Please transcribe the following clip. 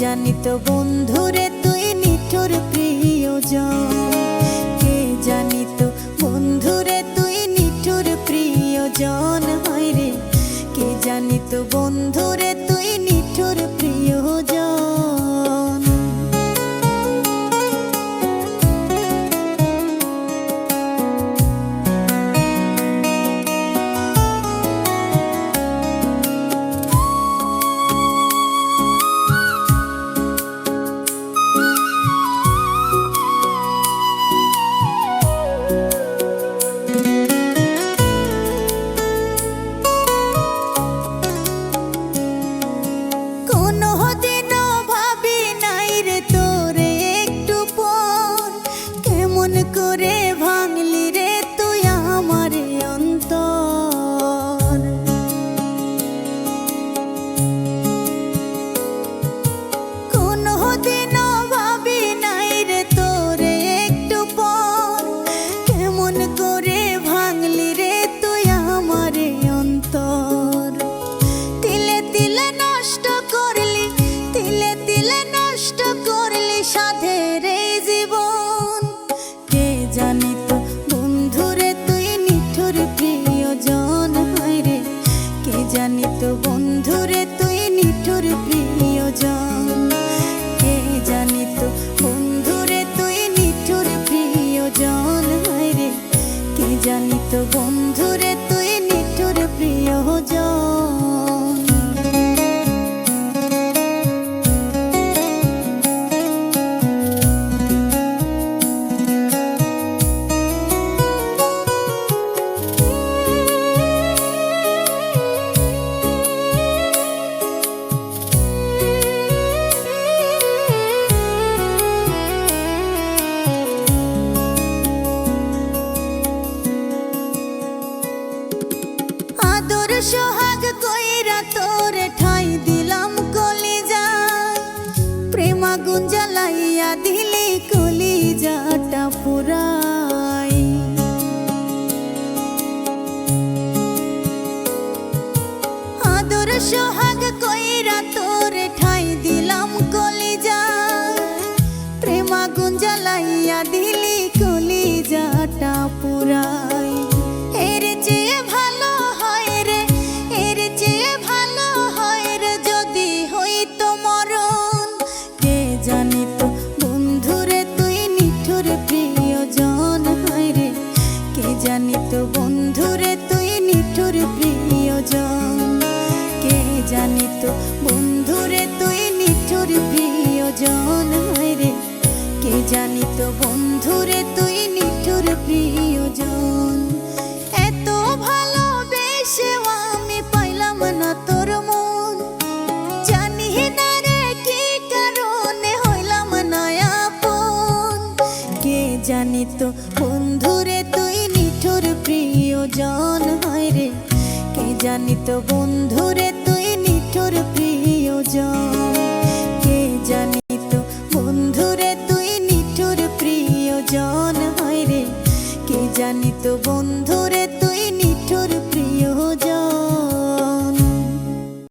জানি তো বন্ধুরে তুই নিঠুর প্রিয়জন, কে জানি তো বন্ধুরে তুই নিঠুর প্রিয়জন, হয় রে কে জানি তো বন্ধুরে তুই নিঠুর প্রিয়জন। করে ভাঙলি রে তুই আমার অন্তর, কোনো দিনও ভাবি নাই রে তোরে একটু পর, কেমন করে ভাঙলি রে তুই আমার অন্তর। তিলে তিলে নষ্ট করলি, তিলে তিলে নষ্ট করলি সাধের এই জীবন, জানি তো বন্ধুরে তুই নিঠুর প্রিয়জন, হয় রে কে জানি তো বন্ধুরে তুই নিঠুর প্রিয়জন, কে জানি তো বন্ধুরে তুই নিঠুর প্রিয়জন, হয় রে কে জানি তো বন্ধুরে তুই নিঠুর প্রিয়জন। আদর সোহাগ কইরা তোরে ঠাই দিলাম কলিজায়, প্রেম আগুন জ্বালাইয়া দিলি কলিজাটা পুরাই। আদর সোহাগ কইরা তোরে ঠাই দিলাম কলিজায়, প্রেম আগুন জ্বালাইয়া দিলি কলিজাটা পুরাই। এর চেয়ে ভালো হয় রে, এর চেয়ে ভালো হয় রে যদি হইতো মরণ, কে জানি তো বন্ধুরে তুই নিঠুর প্রিয়জন, হয় রে কে জানি তো বন্ধুরে তুই নিঠুর প্রিয়জন, কে জানি তো বন্ধুরে তুই নিঠুর প্রিয়জন, হয় রে কে জানি তো বন্ধুরে তুই নিঠুর প্রিয়জন। এত ভালোবেসেও আমি পাইলাম না তোর মন, জানি না রে কি কারণে হইলাম না আপন, কে জানি তো বন্ধুরে তুই নিঠুর প্রিয়জন, হয় রে কে জানি তো বন্ধুরে তুই নিঠুর প্রিয়জন, কে জানি তো বন্ধুরে তুই নিঠুর প্রিয়জন, হয় রে কে জানি তো বন্ধু